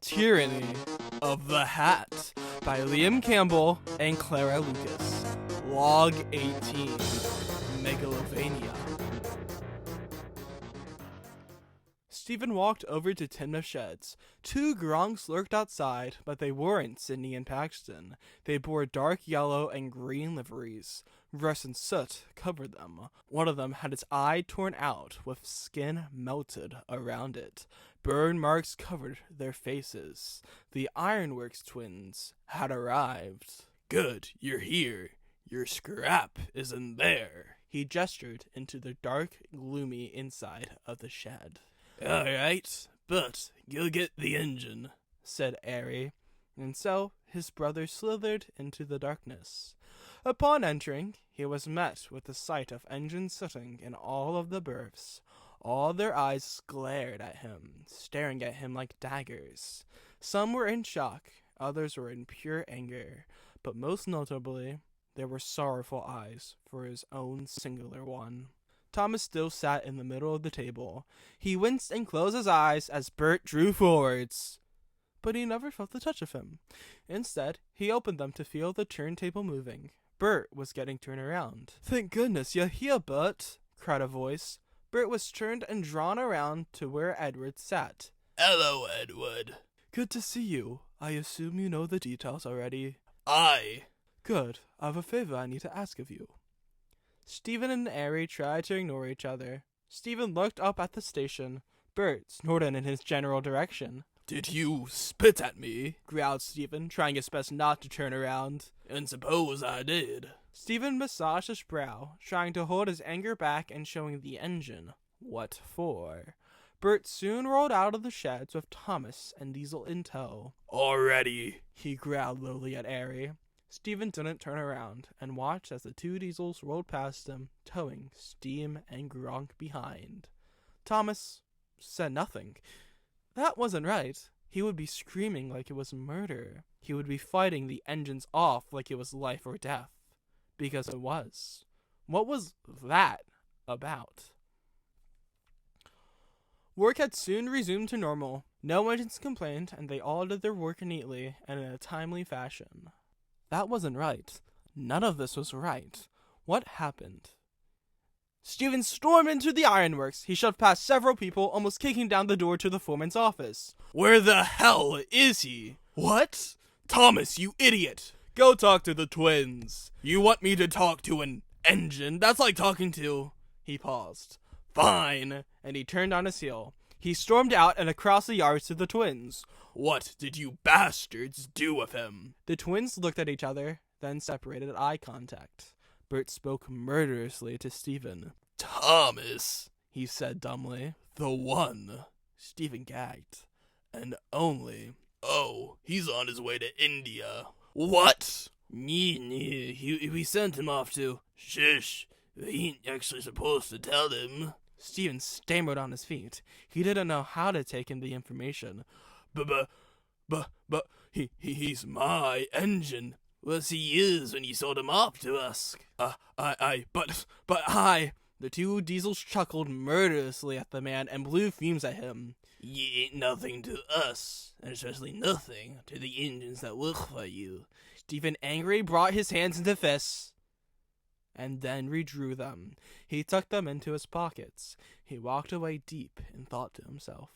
Tyranny of the Hatt by Liam Campbell and Clara Lucas. Log 18. Megalovania. Stephen walked over to Timna's sheds. Two gronks lurked outside, but they weren't Sydney and Paxton. They bore dark yellow and green liveries. Rust and soot covered them. One of them had its eye torn out, with skin melted around it. Burn marks covered their faces. The Ironworks twins had arrived. "Good, you're here. Your scrap is in there." He gestured into the dark, gloomy inside of the shed. "All right, but you'll get the engine," said Airy, and so his brother slithered into the darkness. Upon entering, he was met with the sight of engines sitting in all of the berths. All their eyes glared at him, staring at him like daggers. Some were in shock, others were in pure anger, but most notably, there were sorrowful eyes for his own singular one. Thomas still sat in the middle of the table. He winced and closed his eyes as Bert drew forwards, but he never felt the touch of him. Instead, he opened them to feel the turntable moving. Bert was getting turned around. "Thank goodness you're here, Bert," cried a voice. Bert was turned and drawn around to where Edward sat. "Hello, Edward." "Good to see you. I assume you know the details already." "Aye." "Good. I have a favor I need to ask of you." Stephen and Airy tried to ignore each other. Stephen looked up at the station. Bert snorted in his general direction. "Did you spit at me?" growled Stephen, trying his best not to turn around. "And suppose I did." Stephen massaged his brow, trying to hold his anger back and showing the engine. What for? Bert soon rolled out of the sheds with Thomas and Diesel in tow. "Already," he growled lowly at Airy. Stephen didn't turn around and watched as the two Diesels rolled past him, towing Steam and Gronk behind. Thomas said nothing. That wasn't right. He would be screaming like it was murder. He would be fighting the engines off like it was life or death. Because it was. What was that about? Work had soon resumed to normal. No engines complained, and they all did their work neatly and in a timely fashion. That wasn't right. None of this was right. What happened? Stephen stormed into the ironworks. He shoved past several people, almost kicking down the door to the foreman's office. "Where the hell is he?" "What?" "Thomas, you idiot. Go talk to the twins. You want me to talk to an engine? That's like talking to..." He paused. "Fine." And he turned on his heel. He stormed out and across the yards to the twins. "What did you bastards do with him?" The twins looked at each other, then separated eye contact. Bert spoke murderously to Stephen. "Thomas," he said dumbly. "The one." Stephen gagged. "And only... Oh, he's on his way to India." "What?" We sent him off to..." "Shush. He ain't actually supposed to tell him." Stephen stammered on his feet. He didn't know how to take in the information. But he's my engine." "Well, he is when you sold him off to us." But I..." The two Diesels chuckled murderously at the man and blew fumes at him. "You ain't nothing to us, and especially nothing to the engines that work for you." Stephen angrily brought his hands into fists and then redrew them. He tucked them into his pockets. He walked away deep in thought to himself.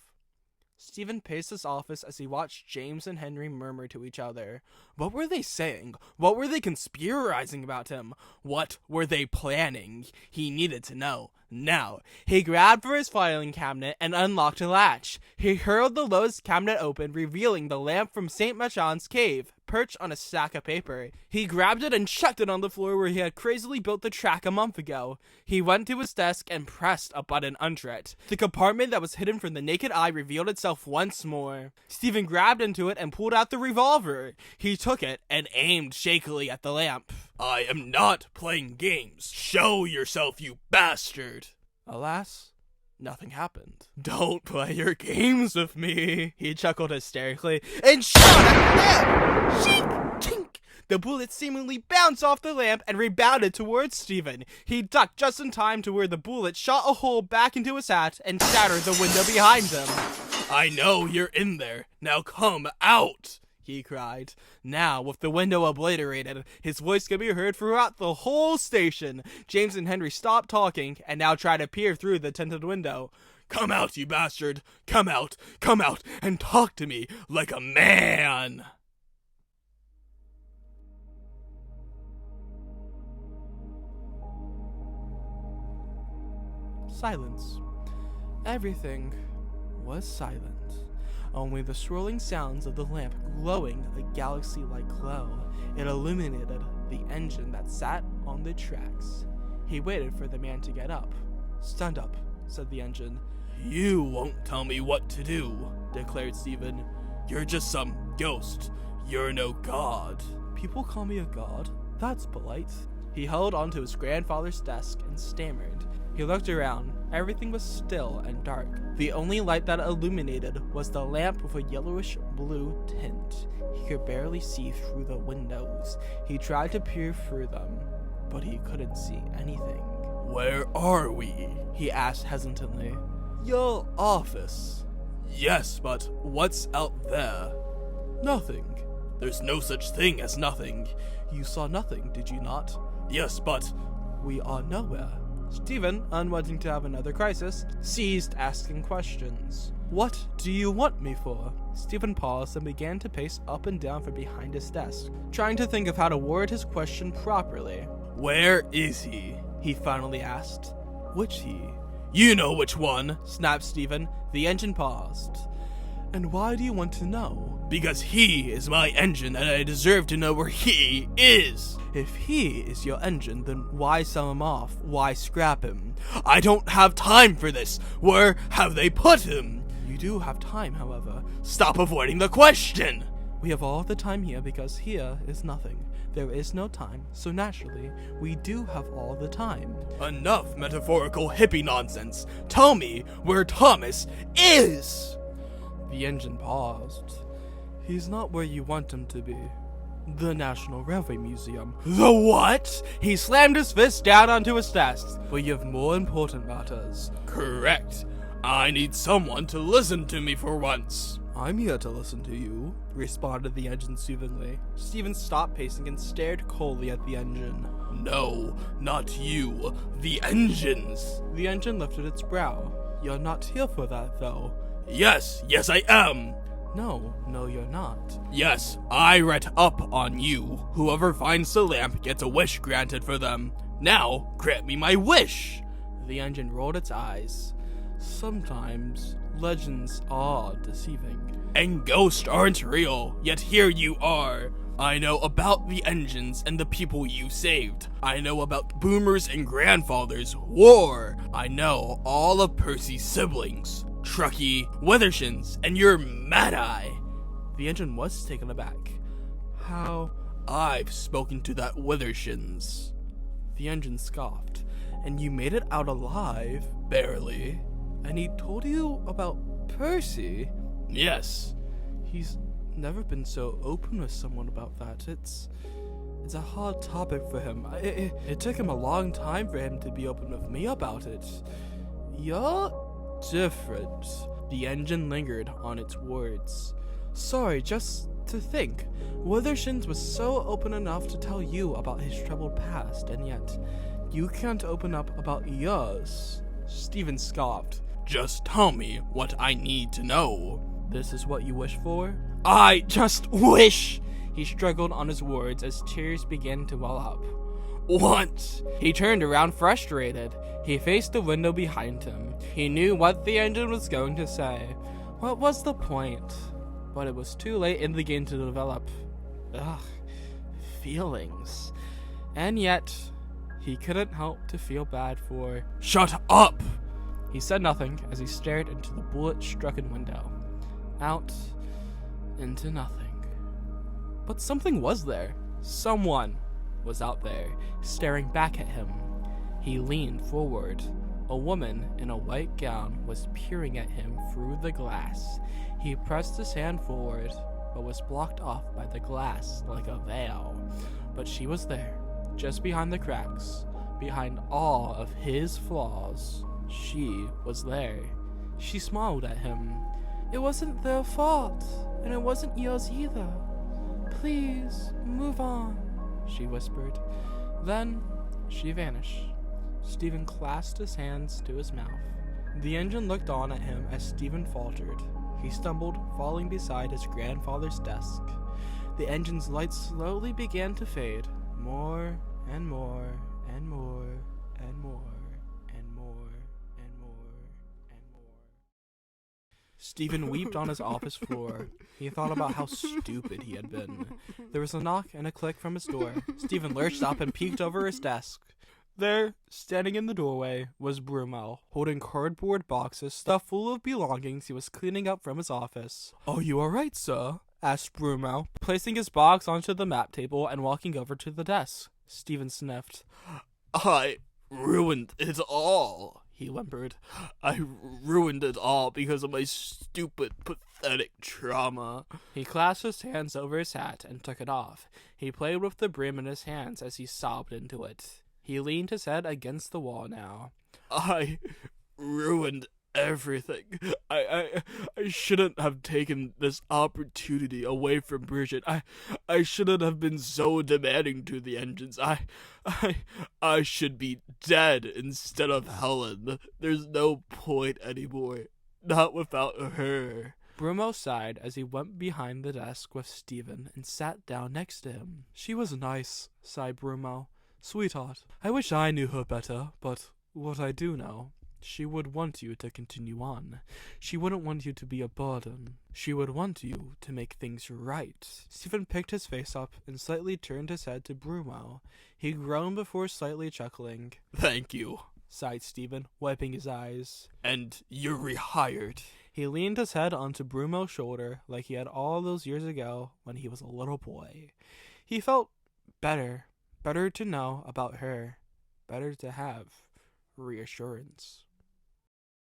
Stephen paced his office as he watched James and Henry murmur to each other. What were they saying? What were they conspiring about him? What were they planning? He needed to know. Now, he grabbed for his filing cabinet and unlocked a latch. He hurled the lowest cabinet open, revealing the lamp from St. Machan's cave, perched on a stack of paper. He grabbed it and chucked it on the floor where he had crazily built the track a month ago. He went to his desk and pressed a button under it. The compartment that was hidden from the naked eye revealed itself once more. Stephen grabbed into it and pulled out the revolver. He took it and aimed shakily at the lamp. "I am not playing games. Show yourself, you bastard." Alas, nothing happened. "Don't play your games with me," he chuckled hysterically, and shot at the lamp! Shink! Tink! The bullet seemingly bounced off the lamp and rebounded towards Stephen. He ducked just in time to where the bullet shot a hole back into his hat and shattered the window behind him. I know you're in there. Now come out, he cried. Now, with the window obliterated, his voice could be heard throughout the whole station. James and Henry stopped talking and now tried to peer through the tinted window. Come out, you bastard. Come out, and talk to me like a man. Silence. Everything was silent. Only the swirling sounds of the lamp glowing a galaxy-like glow. It illuminated the engine that sat on the tracks. He waited for the man to get up. "Stand up," said the engine. You won't tell me what to do, declared Stephen. You're just some ghost. You're no god. "People call me a god? That's polite." He held onto his grandfather's desk and stammered. He looked around. Everything was still and dark. The only light that illuminated was the lamp with a yellowish blue tint. He could barely see through the windows. He tried to peer through them, but he couldn't see anything. Where are we? He asked hesitantly. "Your office." Yes, but what's out there? "Nothing." There's no such thing as nothing. "You saw nothing, did you not?" Yes, but "We are nowhere." Stephen, unwanting to have another crisis, ceased asking questions. "What do you want me for?" Stephen paused and began to pace up and down from behind his desk, trying to think of how to word his question properly. Where is he? He finally asked. "Which he?" You know which one, snapped Stephen. The engine paused. "And why do you want to know?" Because he is my engine and I deserve to know where he is. "If he is your engine, then why sell him off? Why scrap him?" I don't have time for this. Where have they put him? "You do have time, however." Stop avoiding the question. "We have all the time here because here is nothing. There is no time, so naturally, we do have all the time." Enough metaphorical hippie nonsense. Tell me where Thomas is. The engine paused. "He's not where you want him to be. The National Railway Museum." The what? He slammed his fist down onto his desk. "We have more important matters." Correct. I need someone to listen to me for once. "I'm here to listen to you," responded the engine soothingly. Stephen stopped pacing and stared coldly at the engine. No, not you. The engines. The engine lifted its brow. "You're not here for that, though." Yes, I am. No, you're not." Yes, I read up on you. Whoever finds the lamp gets a wish granted for them. Now, grant me my wish. The engine rolled its eyes. "Sometimes legends are deceiving." And ghosts aren't real, yet here you are. I know about the engines and the people you saved. I know about boomers and grandfathers, war. I know all of Percy's siblings, Truckee, Withershins, and your Mad-Eye. The engine was taken aback. "How?" I've spoken to that Withershins. The engine scoffed. "And you made it out alive?" Barely. "And he told you about Percy?" Yes. "He's never been so open with someone about that. It's a hard topic for him. It took him a long time for him to be open with me about it. You're different." The engine lingered on its words. "Sorry, just to think. Withershins was so open enough to tell you about his troubled past, and yet you can't open up about yours." Stephen scoffed. Just tell me what I need to know. "This is what you wish for?" I just wish. He struggled on his words as tears began to well up. What? He turned around frustrated. He faced the window behind him. He knew what the engine was going to say. What was the point? But it was too late in the game to develop feelings. And yet, he couldn't help to feel bad for... Shut up! He said nothing as he stared into the bullet-strucken window. Out into nothing. But something was there. Someone was out there, staring back at him. He leaned forward. A woman in a white gown was peering at him through the glass. He pressed his hand forward, but was blocked off by the glass like a veil. But she was there, just behind the cracks, behind all of his flaws. She was there. She smiled at him. It wasn't their fault, and it wasn't yours either. Please, move on, she whispered. Then she vanished. Stephen clasped his hands to his mouth. The engine looked on at him as Stephen faltered. He stumbled, falling beside his grandfather's desk. The engine's lights slowly began to fade, more and more and more and more and more and more and more. Stephen wept on his office floor. He thought about how stupid he had been. There was a knock and a click from his door. Stephen lurched up and peeked over his desk. There, standing in the doorway, was Brummel, holding cardboard boxes stuffed full of belongings he was cleaning up from his office. "Are you all right, sir?" asked Brummel, placing his box onto the map table and walking over to the desk. Stephen sniffed. I ruined it all, he whimpered. I ruined it all because of my stupid, pathetic trauma. He clasped his hands over his hat and took it off. He played with the brim in his hands as he sobbed into it. He leaned his head against the wall now. I ruined everything. I shouldn't have taken this opportunity away from Bridget. I shouldn't have been so demanding to the engines. I should be dead instead of Helen. There's no point anymore. Not without her. Brummel sighed as he went behind the desk with Stephen and sat down next to him. "She was nice," sighed Brummel. "Sweetheart, I wish I knew her better, but what I do know, she would want you to continue on. She wouldn't want you to be a burden. She would want you to make things right." Stephen picked his face up and slightly turned his head to Brummel. He groaned before slightly chuckling. "Thank you," sighed Stephen, wiping his eyes. "And you're rehired." He leaned his head onto Brummel's shoulder like he had all those years ago when he was a little boy. He felt better to know about her, better to have reassurance.